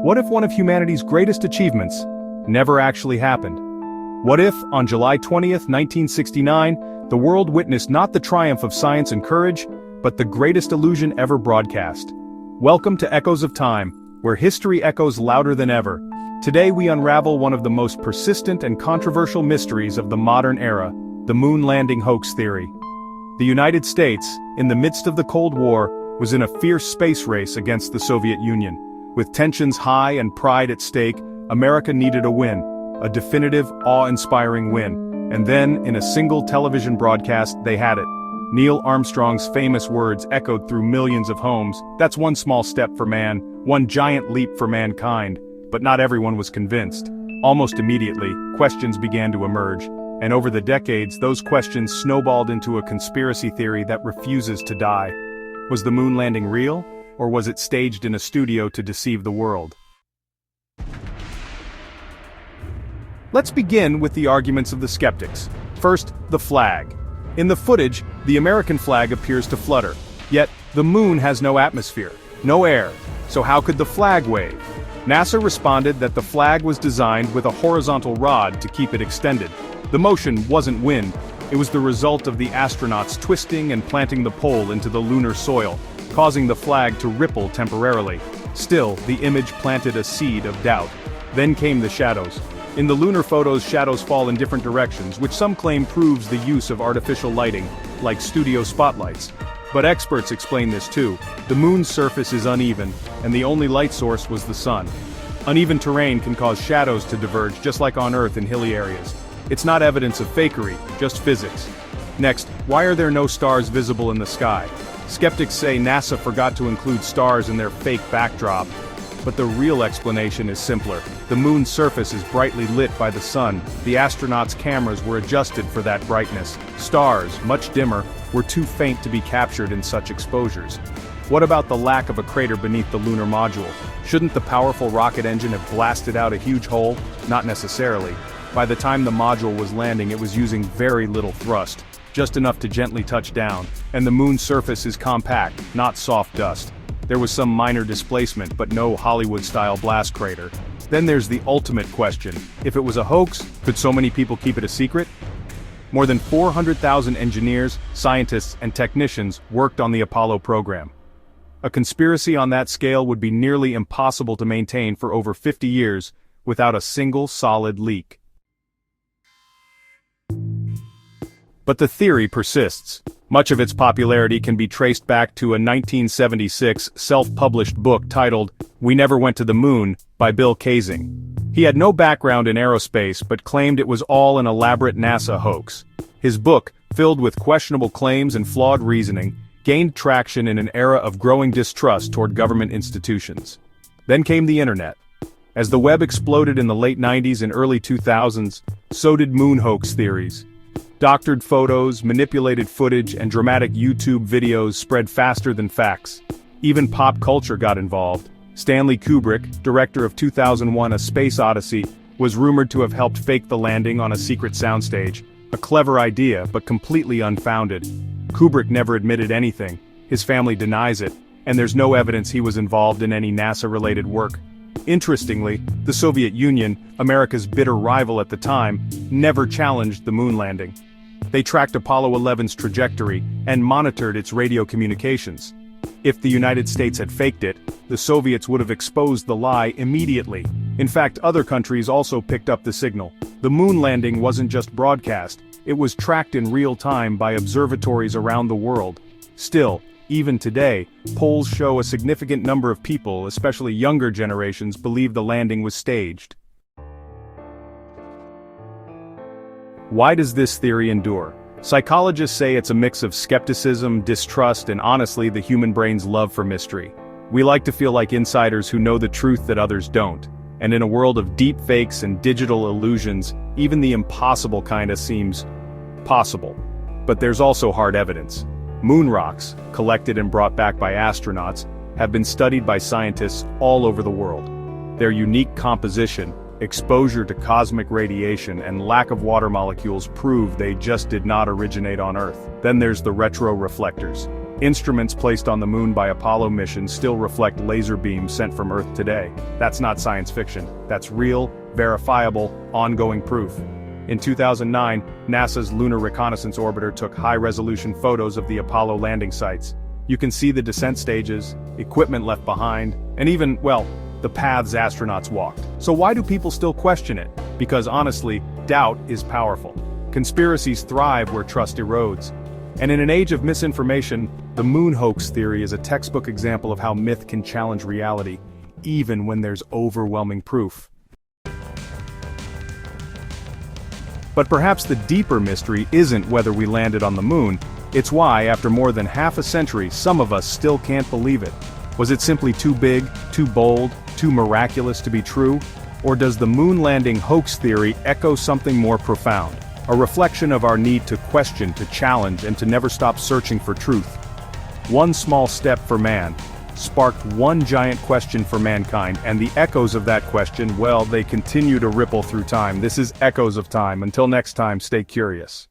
What if one of humanity's greatest achievements never actually happened? What if, on July 20th, 1969, the world witnessed not the triumph of science and courage, but the greatest illusion ever broadcast? Welcome to Echoes of Time, where history echoes louder than ever. Today we unravel one of the most persistent and controversial mysteries of the modern era, the Moon Landing Hoax theory. The United States, in the midst of the Cold War, was in a fierce space race against the Soviet Union. With tensions high and pride at stake, America needed a win, a definitive, awe-inspiring win. And then, in a single television broadcast, they had it. Neil Armstrong's famous words echoed through millions of homes. That's one small step for man, one giant leap for mankind. But not everyone was convinced. Almost immediately, questions began to emerge. And over the decades, those questions snowballed into a conspiracy theory that refuses to die. Was the moon landing real, or was it staged in a studio to deceive the world? Let's begin with the arguments of the skeptics. First, the flag. In the footage, the American flag appears to flutter. Yet, the moon has no atmosphere, no air. So how could the flag wave? NASA responded that the flag was designed with a horizontal rod to keep it extended. The motion wasn't wind, it was the result of the astronauts twisting and planting the pole into the lunar soil, causing the flag to ripple temporarily. Still, the image planted a seed of doubt. Then came the shadows. In the lunar photos, shadows fall in different directions, which some claim proves the use of artificial lighting, like studio spotlights. But experts explain this too. The moon's surface is uneven, and the only light source was the sun. Uneven terrain can cause shadows to diverge, just like on Earth in hilly areas. It's not evidence of fakery, just physics. Next, why are there no stars visible in the sky? Skeptics say NASA forgot to include stars in their fake backdrop. But the real explanation is simpler. The moon's surface is brightly lit by the sun. The astronauts' cameras were adjusted for that brightness. Stars, much dimmer, were too faint to be captured in such exposures. What about the lack of a crater beneath the lunar module? Shouldn't the powerful rocket engine have blasted out a huge hole? Not necessarily. By the time the module was landing, it was using very little thrust, just enough to gently touch down, and the moon's surface is compact, not soft dust. There was some minor displacement, but no Hollywood-style blast crater. Then there's the ultimate question. If it was a hoax, could so many people keep it a secret? More than 400,000 engineers, scientists, and technicians worked on the Apollo program. A conspiracy on that scale would be nearly impossible to maintain for over 50 years without a single solid leak. But the theory persists. Much of its popularity can be traced back to a 1976 self-published book titled We Never Went to the Moon by Bill Kaysing. He had no background in aerospace but claimed it was all an elaborate NASA hoax. His book, filled with questionable claims and flawed reasoning, gained traction in an era of growing distrust toward government institutions. Then came the internet. As the web exploded in the late 90s and early 2000s, so did moon hoax theories. Doctored photos, manipulated footage, and dramatic YouTube videos spread faster than facts. Even pop culture got involved. Stanley Kubrick, director of 2001: A Space Odyssey, was rumored to have helped fake the landing on a secret soundstage. A clever idea, but completely unfounded. Kubrick never admitted anything. His family denies it, and there's no evidence he was involved in any NASA-related work. Interestingly, the Soviet Union, America's bitter rival at the time, never challenged the moon landing. They tracked Apollo 11's trajectory and monitored its radio communications. If the United States had faked it, the Soviets would have exposed the lie immediately. In fact, other countries also picked up the signal. The moon landing wasn't just broadcast, it was tracked in real time by observatories around the world. Still, even today, polls show a significant number of people, especially younger generations, believe the landing was staged. Why does this theory endure? Psychologists say it's a mix of skepticism, distrust, and honestly, the human brain's love for mystery. We like to feel like insiders who know the truth that others don't. And in a world of deep fakes and digital illusions, even the impossible kinda seems possible. But there's also hard evidence. Moon rocks, collected and brought back by astronauts, have been studied by scientists all over the world. Their unique composition, exposure to cosmic radiation, and lack of water molecules prove they just did not originate on Earth. Then there's the retroreflectors. Instruments placed on the moon by Apollo missions still reflect laser beams sent from Earth today. That's not science fiction. That's real, verifiable, ongoing proof. In 2009, NASA's Lunar Reconnaissance Orbiter took high-resolution photos of the Apollo landing sites. You can see the descent stages, equipment left behind, and even, well, the paths astronauts walked. So why do people still question it? Because honestly, doubt is powerful. Conspiracies thrive where trust erodes. And in an age of misinformation, the moon hoax theory is a textbook example of how myth can challenge reality, even when there's overwhelming proof. But perhaps the deeper mystery isn't whether we landed on the moon, it's why, after more than half a century, some of us still can't believe it. Was it simply too big, too bold, too miraculous to be true? Or does the moon landing hoax theory echo something more profound? A reflection of our need to question, to challenge, and to never stop searching for truth. One small step for man sparked one giant question for mankind, and the echoes of that question, well, they continue to ripple through time. This is Echoes of Time. Until next time, stay curious.